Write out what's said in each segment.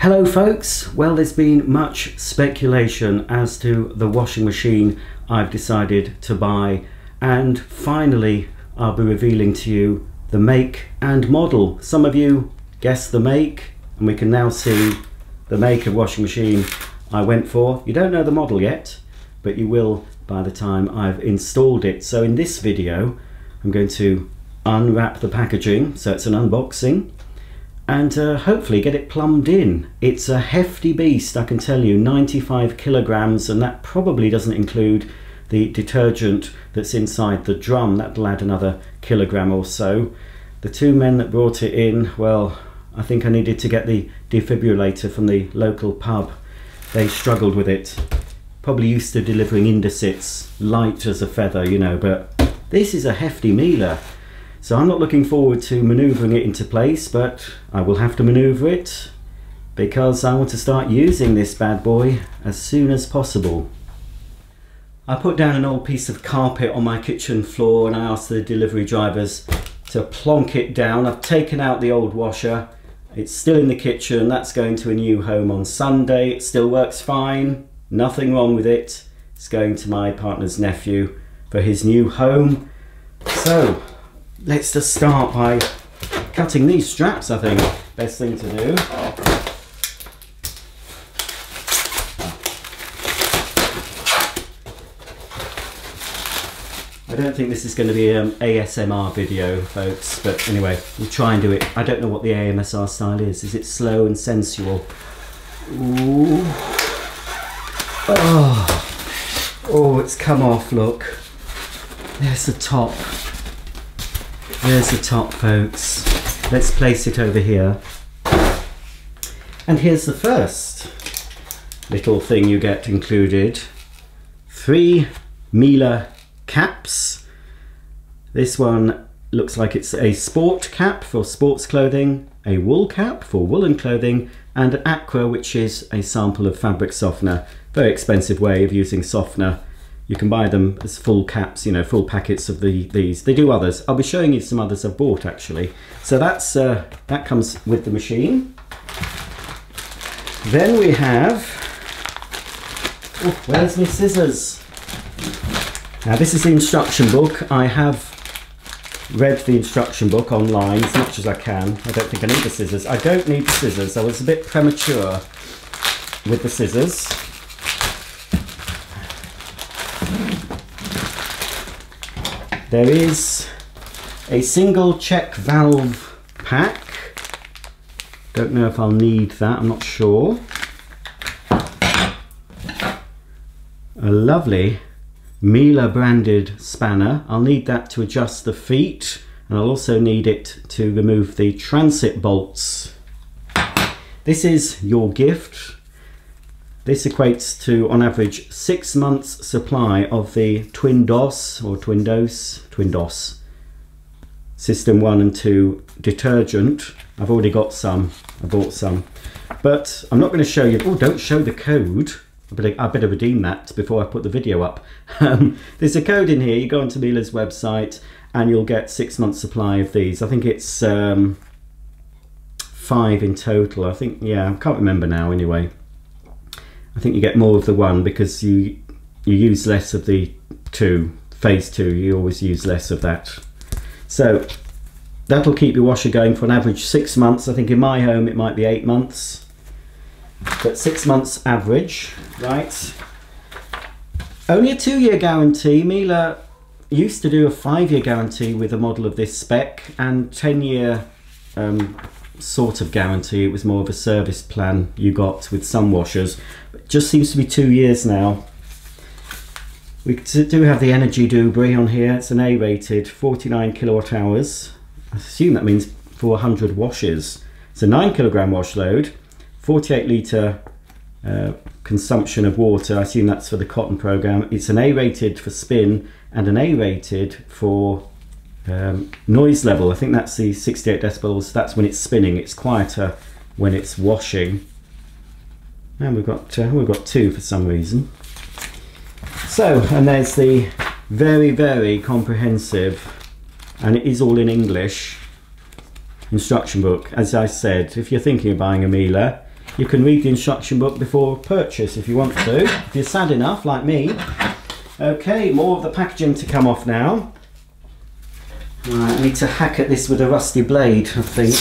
Hello folks, well there's been much speculation as to the washing machine I've decided to buy, and finally I'll be revealing to you the make and model. Some of you guessed the make and we can now see the make of washing machine I went for. You don't know the model yet, but you will by the time I've installed it. So in this video I'm going to unwrap the packaging, so it's an unboxing, and hopefully get it plumbed in. It's a hefty beast, I can tell you, 95 kilograms, and that probably doesn't include the detergent that's inside the drum. That'll add another kilogram or so. The two men that brought it in, well, I think I needed to get the defibrillator from the local pub. They struggled with it. Probably used to delivering Indocits, light as a feather, you know, but this is a hefty Miele. So I'm not looking forward to manoeuvring it into place, but I will have to manoeuvre it because I want to start using this bad boy as soon as possible. I put down an old piece of carpet on my kitchen floor and I asked the delivery drivers to plonk it down. I've taken out the old washer. It's still in the kitchen. That's going to a new home on Sunday. It still works fine. Nothing wrong with it. It's going to my partner's nephew for his new home. So let's just start by cutting these straps, I think. Best thing to do. I don't think this is going to be an ASMR video, folks, but anyway, we'll try and do it. I don't know what the AMSR style is. Is it slow and sensual? Ooh. Oh, it's come off, look. There's the top. There's the top, folks. Let's place it over here. And here's the first little thing you get included. 3 Miele caps. This one looks like it's a sport cap for sports clothing, a wool cap for woolen clothing, and an aqua, which is a sample of fabric softener. Very expensive way of using softener. You can buy them as full caps, you know, full packets of these. They do others. I'll be showing you some others I've bought actually. So that's that comes with the machine. Then we have, oh, where's my scissors? Now this is the instruction book. I have read the instruction book online as much as I can. I don't think I need the scissors. I don't need the scissors. I was a bit premature with the scissors. There is a single check valve pack. Don't know if I'll need that, I'm not sure. A lovely Miele branded spanner. I'll need that to adjust the feet, and I'll also need it to remove the transit bolts. This is your gift. This equates to, on average, 6 months supply of the Twindos or Twindos System 1 and 2 detergent. I've already got some, I bought some, but I'm not going to show you. Oh, don't show the code. I better redeem that before I put the video up. There's a code in here. You go onto Miele's website and you'll get 6 months supply of these. I think it's 5 in total. I think, yeah, I can't remember now anyway. I think you get more of the one because you use less of the 2. Phase 2, you always use less of that. So that'll keep your washer going for an average 6 months. I think in my home it might be 8 months. But 6 months average, right? Only a 2-year guarantee. Miele used to do a 5-year guarantee with a model of this spec and 10-year sort of guarantee. It was more of a service plan you got with some washers. It just seems to be 2 years now. We do have the Energy Dubry on here. It's an A-rated 49 kilowatt hours. I assume that means for 100 washes. It's a 9 kilogram wash load. 48 litre consumption of water. I assume that's for the cotton program. It's an A-rated for spin and an A-rated for noise level. I think that's the 68 decibels. That's when it's spinning. It's quieter when it's washing. And we've got 2 for some reason. So, and there's the very, very comprehensive, and it is all in English, instruction book. As I said, if you're thinking of buying a Miele, you can read the instruction book before purchase if you want to, if you're sad enough like me. Okay, more of the packaging to come off now. Right, I need to hack at this with a rusty blade, I think.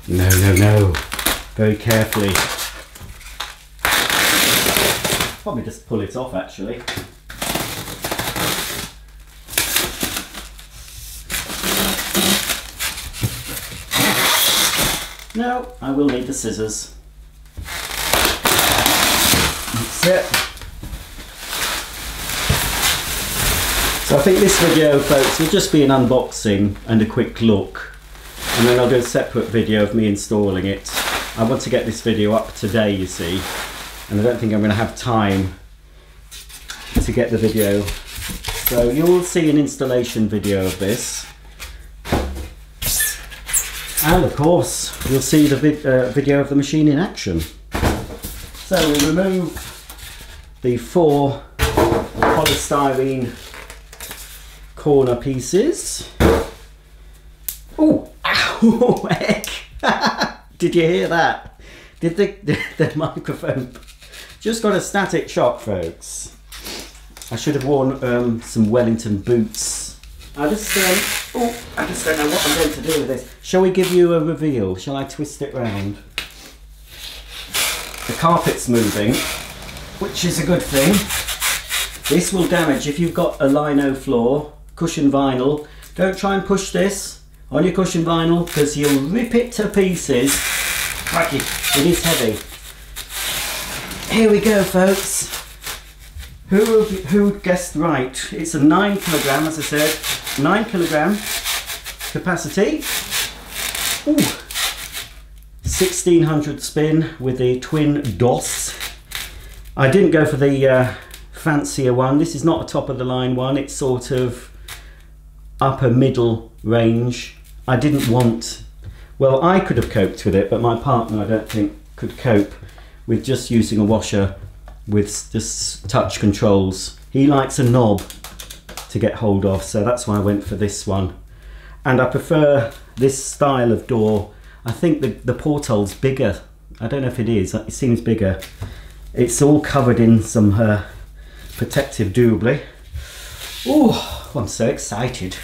No, no, no. Very carefully. Probably just pull it off actually. No, I will need the scissors. That's it. So I think this video, folks, will just be an unboxing and a quick look, and then I'll do a separate video of me installing it. I want to get this video up today, you see, and I don't think I'm going to have time to get the video. So you will see an installation video of this, and of course you'll see the video of the machine in action. So we remove the 4 polystyrene corner pieces. Oh, ow, heck. Did you hear that? Did the microphone just got a static shock, folks? I should have worn some Wellington boots. I just don't know what I'm going to do with this. Shall we give you a reveal? Shall I twist it round? The carpet's moving, which is a good thing. This will damage if you've got a lino floor, cushion vinyl. Don't try and push this on your cushion vinyl because you'll rip it to pieces. Crikey, it is heavy. Here we go, folks. Who guessed right? It's a 9 kilogram, as I said, 9 kilogram capacity. Ooh. 1600 spin with the twin DOS. I didn't go for the fancier one. This is not a top of the line one. It's sort of upper middle range. I didn't want, well, I could have coped with it, but my partner I don't think could cope with just using a washer with just touch controls. He likes a knob to get hold of, so that's why I went for this one. And I prefer this style of door. I think the porthole's bigger. I don't know if it is, it seems bigger. It's all covered in some protective doubly. Oh, I'm so excited.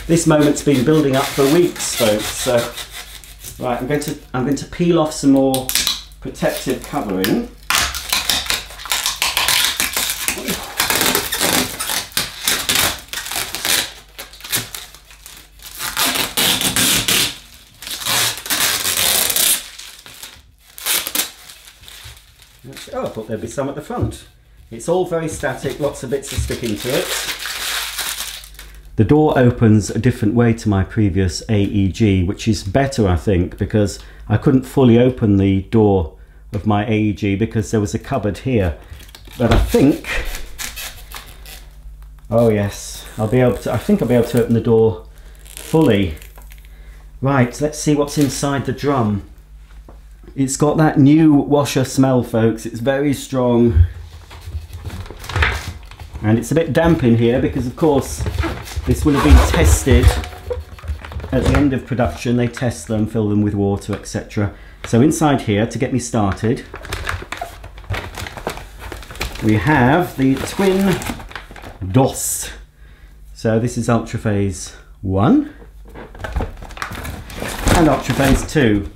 This moment's been building up for weeks, folks. So, right, I'm going to peel off some more protective covering. Oh, I thought there'd be some at the front. It's all very static, lots of bits are sticking to it. The door opens a different way to my previous AEG, which is better, I think, because I couldn't fully open the door of my AEG because there was a cupboard here. But I think, oh yes, I think I'll be able to open the door fully. Right, let's see what's inside the drum. It's got that new washer smell, folks. It's very strong. And it's a bit damp in here because, of course, this will have been tested at the end of production. They test them, fill them with water, etc. So inside here, to get me started, we have the twin DOS. So this is Ultraphase 1 and Ultraphase 2.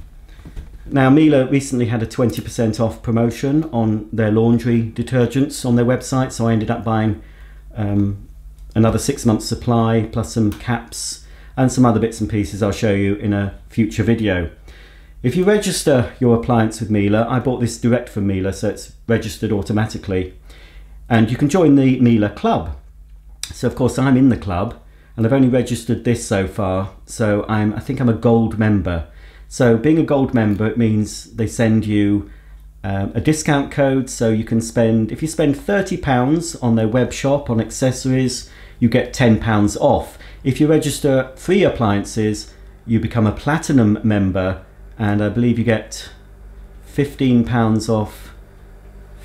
Now, Miele recently had a 20% off promotion on their laundry detergents on their website, so I ended up buying another 6 months supply plus some caps and some other bits and pieces I'll show you in a future video. If you register your appliance with Miele, I bought this direct from Miele, so it's registered automatically, and you can join the Miele club. So of course I'm in the club and I've only registered this so far, so I think I'm a gold member. So being a gold member, it means they send you a discount code, so you can spend, if you spend £30 on their web shop on accessories, you get £10 off. If you register 3 appliances, you become a platinum member, and I believe you get £15 off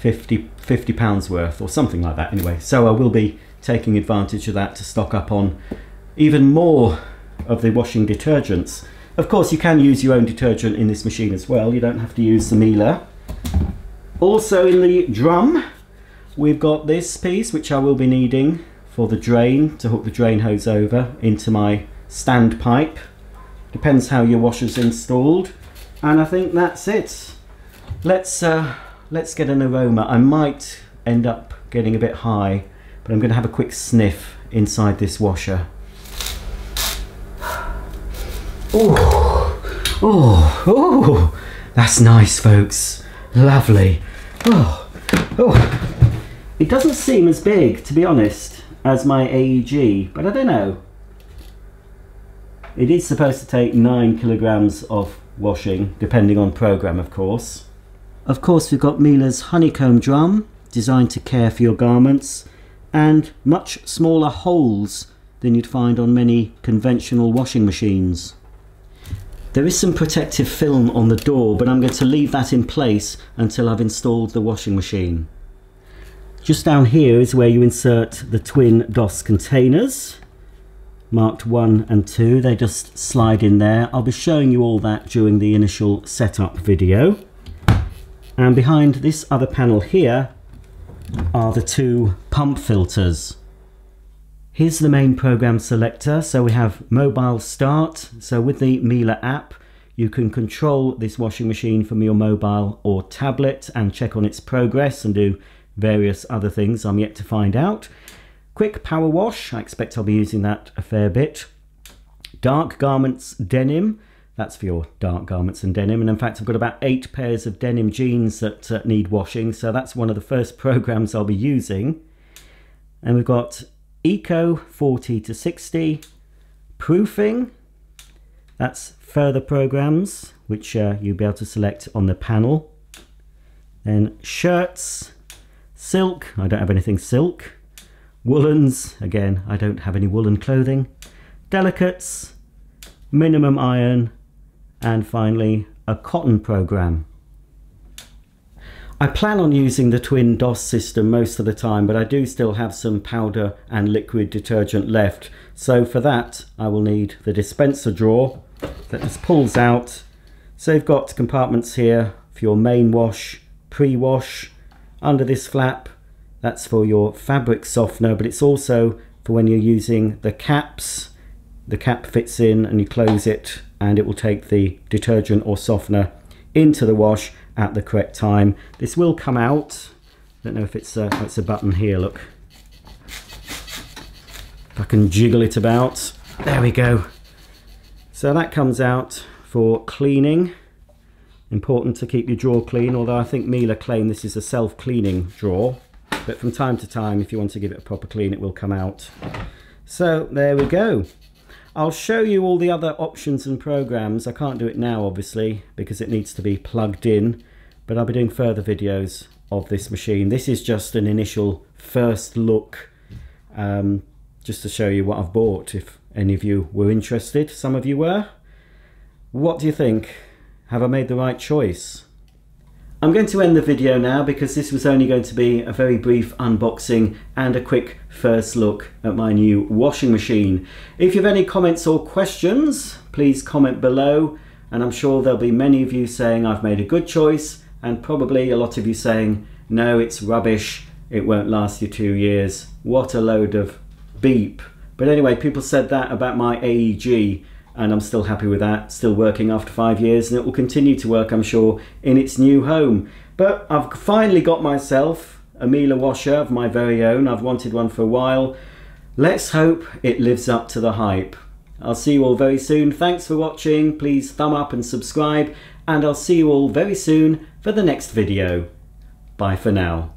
£50 worth or something like that anyway. So I will be taking advantage of that to stock up on even more of the washing detergents. Of course, you can use your own detergent in this machine as well. You don't have to use the Miele. Also in the drum, we've got this piece, which I will be needing for the drain, to hook the drain hose over into my standpipe. Depends how your washer's installed. And I think that's it. Let's get an aroma. I might end up getting a bit high, but I'm going to have a quick sniff inside this washer. Oh, oh, oh, that's nice, folks. Lovely. Oh, oh. It doesn't seem as big, to be honest, as my AEG, but I don't know. It is supposed to take 9 kilograms of washing, depending on program, of course. Of course, we've got Miele's honeycomb drum, designed to care for your garments, and much smaller holes than you'd find on many conventional washing machines. There is some protective film on the door, but I'm going to leave that in place until I've installed the washing machine. Just down here is where you insert the twin DOS containers, marked 1 and 2. They just slide in there. I'll be showing you all that during the initial setup video. And behind this other panel here are the 2 pump filters. Here's the main program selector. So we have mobile start. So with the Miele app, you can control this washing machine from your mobile or tablet and check on its progress and do various other things I'm yet to find out. Quick power wash, I expect I'll be using that a fair bit. Dark garments denim, that's for your dark garments and denim. And in fact, I've got about 8 pairs of denim jeans that need washing. So that's one of the first programs I'll be using. And we've got Eco 40 to 60, proofing, that's further programs which you'll be able to select on the panel. Then shirts, silk, I don't have anything silk. Woolens, again, I don't have any woolen clothing. Delicates, minimum iron, and finally a cotton program. I plan on using the twin DOS system most of the time, but I do still have some powder and liquid detergent left. So for that, I will need the dispenser drawer that just pulls out. So you've got compartments here for your main wash, pre-wash. Under this flap, that's for your fabric softener, but it's also for when you're using the caps. The cap fits in and you close it and it will take the detergent or softener into the wash at the correct time. This will come out. I don't know if it's a button here, look. If I can jiggle it about. There we go. So that comes out for cleaning. Important to keep your drawer clean, although I think Miele claim this is a self-cleaning drawer. But from time to time, if you want to give it a proper clean, it will come out. So there we go. I'll show you all the other options and programs. I can't do it now, obviously, because it needs to be plugged in, but I'll be doing further videos of this machine. This is just an initial first look, just to show you what I've bought, if any of you were interested. Some of you were. What do you think? Have I made the right choice? I'm going to end the video now because this was only going to be a very brief unboxing and a quick first look at my new washing machine. If you have any comments or questions, please comment below, and I'm sure there'll be many of you saying I've made a good choice, and probably a lot of you saying no, it's rubbish, it won't last you 2 years. What a load of beep. But anyway, people said that about my AEG, and I'm still happy with that, still working after 5 years, and it will continue to work, I'm sure, in its new home. But I've finally got myself a Miele washer of my very own. I've wanted one for a while. Let's hope it lives up to the hype. I'll see you all very soon. Thanks for watching. Please thumb up and subscribe, and I'll see you all very soon for the next video. Bye for now.